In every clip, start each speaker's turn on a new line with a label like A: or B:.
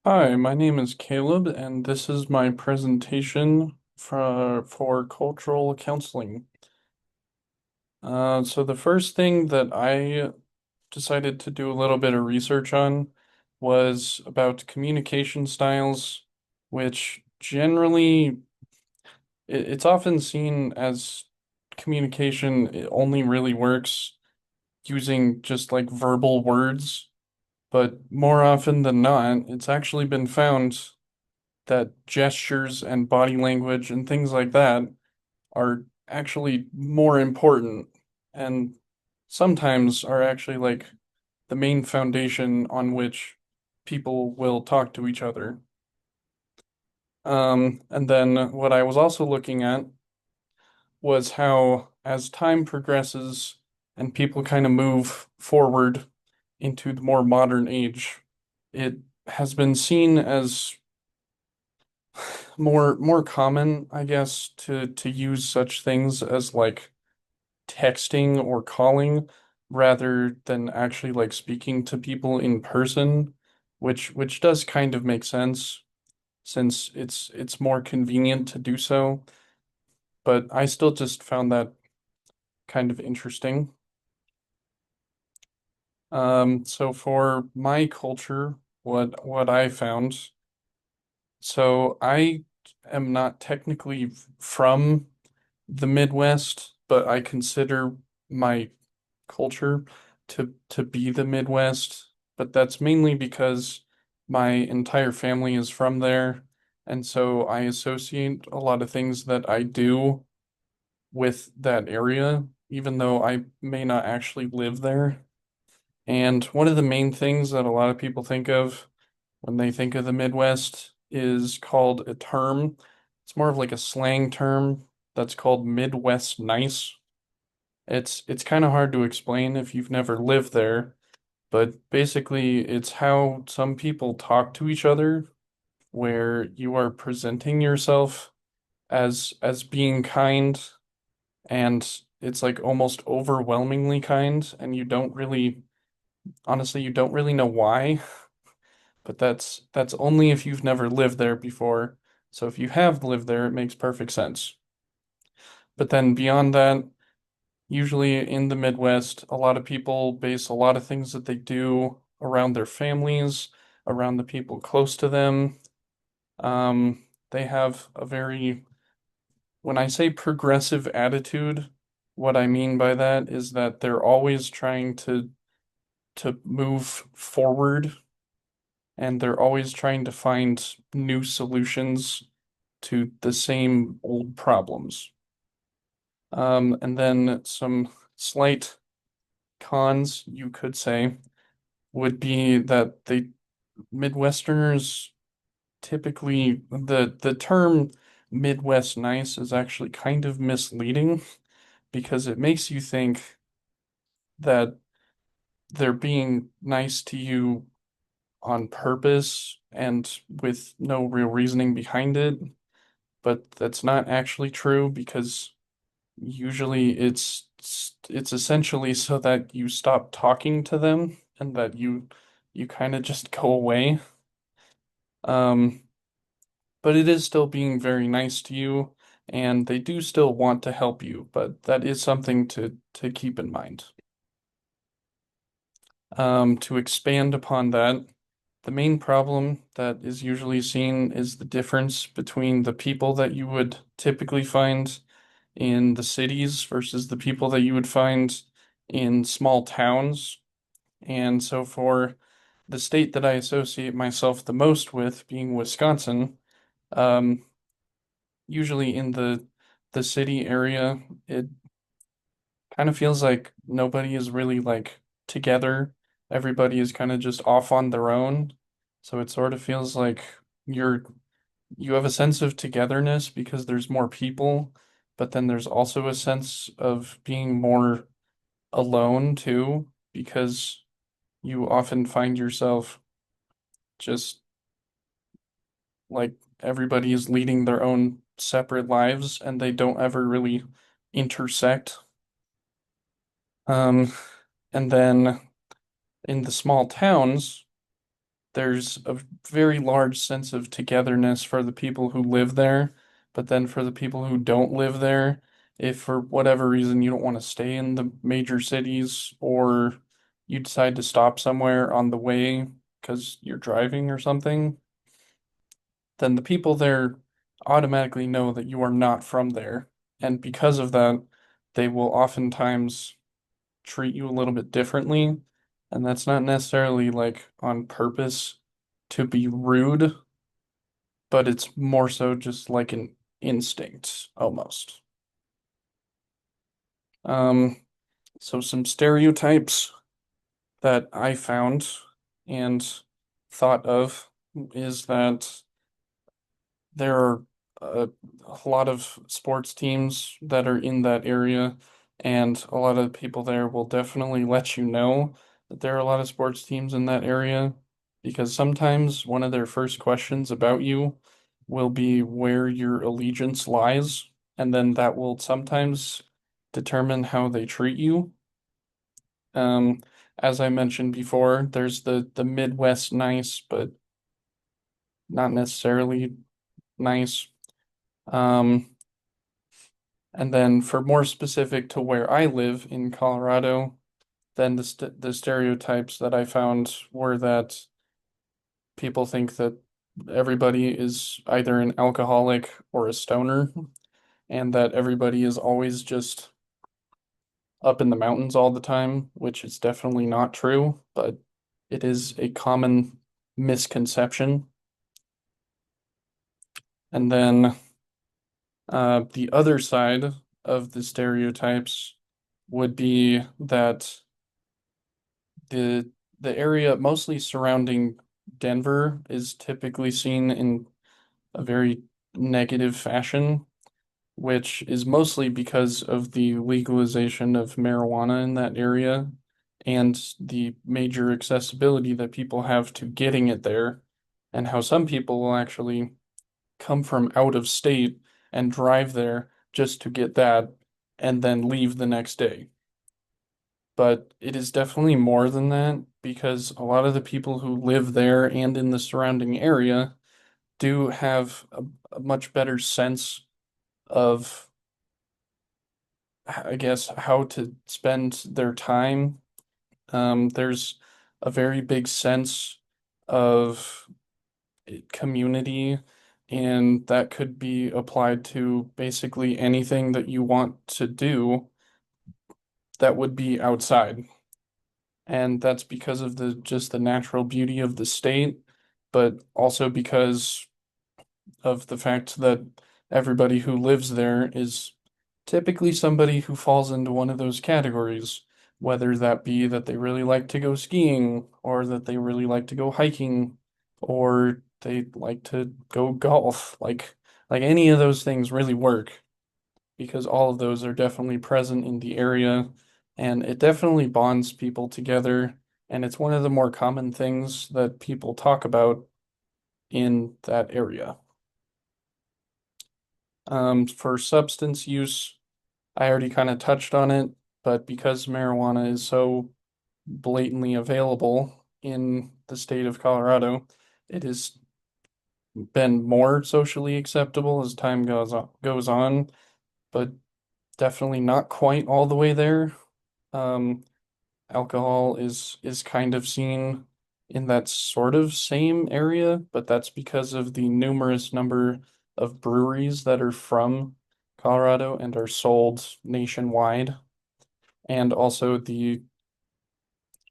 A: Hi, my name is Caleb, and this is my presentation for cultural counseling. So the first thing that I decided to do a little bit of research on was about communication styles, which generally it's often seen as communication it only really works using just like verbal words, but more often than not, it's actually been found that gestures and body language and things like that are actually more important and sometimes are actually like the main foundation on which people will talk to each other. And then what I was also looking at was how, as time progresses and people kind of move forward into the more modern age, it has been seen as more common, I guess, to use such things as like texting or calling rather than actually like speaking to people in person, which does kind of make sense since it's more convenient to do so. But I still just found that kind of interesting. So for my culture, what I found, so I am not technically from the Midwest, but I consider my culture to be the Midwest. But that's mainly because my entire family is from there, and so I associate a lot of things that I do with that area, even though I may not actually live there. And one of the main things that a lot of people think of when they think of the Midwest is called a term. It's more of like a slang term that's called Midwest nice. It's kind of hard to explain if you've never lived there, but basically it's how some people talk to each other where you are presenting yourself as being kind and it's like almost overwhelmingly kind and you don't really honestly you don't really know why, but that's only if you've never lived there before. So if you have lived there, it makes perfect sense. But then beyond that, usually in the Midwest, a lot of people base a lot of things that they do around their families, around the people close to them. They have a very, when I say progressive attitude, what I mean by that is that they're always trying to move forward and they're always trying to find new solutions to the same old problems. And then some slight cons, you could say, would be that the Midwesterners typically the term Midwest nice is actually kind of misleading because it makes you think that they're being nice to you on purpose and with no real reasoning behind it, but that's not actually true because usually it's essentially so that you stop talking to them and that you kind of just go away. Um, but it is still being very nice to you, and they do still want to help you, but that is something to keep in mind. To expand upon that, the main problem that is usually seen is the difference between the people that you would typically find in the cities versus the people that you would find in small towns. And so for the state that I associate myself the most with being Wisconsin, um, usually in the city area, it kind of feels like nobody is really like together. Everybody is kind of just off on their own. So it sort of feels like you're you have a sense of togetherness because there's more people, but then there's also a sense of being more alone too, because you often find yourself just like everybody is leading their own separate lives and they don't ever really intersect. Um, and then in the small towns, there's a very large sense of togetherness for the people who live there, but then for the people who don't live there, if for whatever reason you don't want to stay in the major cities or you decide to stop somewhere on the way because you're driving or something, then the people there automatically know that you are not from there. And because of that, they will oftentimes treat you a little bit differently. And that's not necessarily like on purpose to be rude, but it's more so just like an instinct almost. Um, so some stereotypes that I found and thought of is that there are a lot of sports teams that are in that area, and a lot of people there will definitely let you know that there are a lot of sports teams in that area because sometimes one of their first questions about you will be where your allegiance lies, and then that will sometimes determine how they treat you. Um, as I mentioned before, there's the Midwest nice, but not necessarily nice. Um, and then for more specific to where I live in Colorado, then the stereotypes that I found were that people think that everybody is either an alcoholic or a stoner, and that everybody is always just up in the mountains all the time, which is definitely not true, but it is a common misconception. And then the other side of the stereotypes would be that the the area mostly surrounding Denver is typically seen in a very negative fashion, which is mostly because of the legalization of marijuana in that area and the major accessibility that people have to getting it there, and how some people will actually come from out of state and drive there just to get that and then leave the next day. But it is definitely more than that because a lot of the people who live there and in the surrounding area do have a much better sense of, I guess, how to spend their time. There's a very big sense of community, and that could be applied to basically anything that you want to do that would be outside. And that's because of the just the natural beauty of the state, but also because of the fact that everybody who lives there is typically somebody who falls into one of those categories, whether that be that they really like to go skiing, or that they really like to go hiking, or they like to go golf. Like any of those things really work because all of those are definitely present in the area and it definitely bonds people together. And it's one of the more common things that people talk about in that area. For substance use, I already kind of touched on it, but because marijuana is so blatantly available in the state of Colorado, it has been more socially acceptable as time goes on, but definitely not quite all the way there. Um, Alcohol is kind of seen in that sort of same area, but that's because of the numerous number of breweries that are from Colorado and are sold nationwide, and also the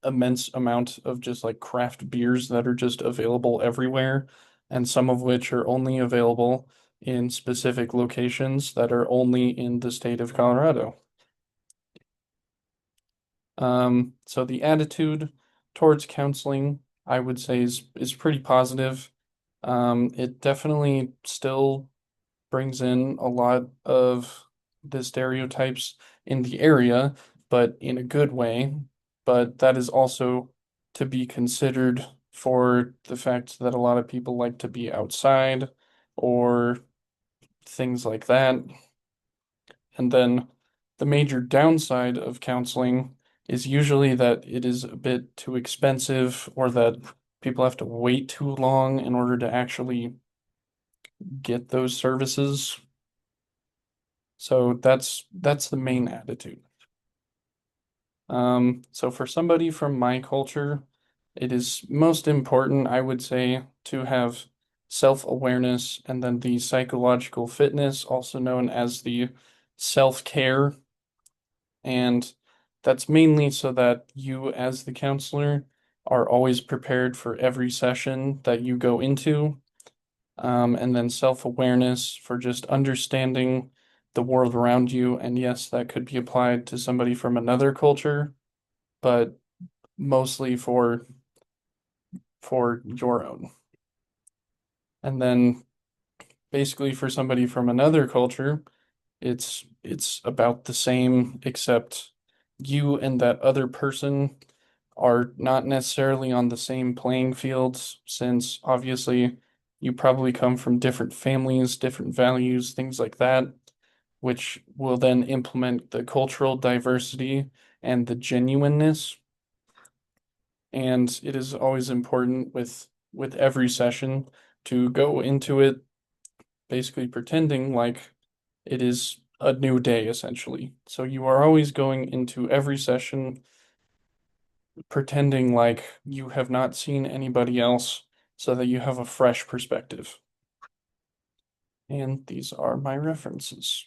A: immense amount of just like craft beers that are just available everywhere, and some of which are only available in specific locations that are only in the state of Colorado. So the attitude towards counseling, I would say, is pretty positive. It definitely still brings in a lot of the stereotypes in the area, but in a good way. But that is also to be considered for the fact that a lot of people like to be outside or things like that. And then the major downside of counseling is usually that it is a bit too expensive or that people have to wait too long in order to actually get those services. So that's the main attitude. So for somebody from my culture, it is most important, I would say, to have self-awareness and then the psychological fitness, also known as the self-care. And that's mainly so that you, as the counselor, are always prepared for every session that you go into. And then self-awareness for just understanding the world around you. And yes, that could be applied to somebody from another culture, but mostly for your own. And then basically for somebody from another culture, it's about the same, except you and that other person are not necessarily on the same playing fields, since obviously you probably come from different families, different values, things like that, which will then implement the cultural diversity and the genuineness. And it is always important with every session to go into it basically pretending like it is a new day essentially. So you are always going into every session pretending like you have not seen anybody else so that you have a fresh perspective. And these are my references.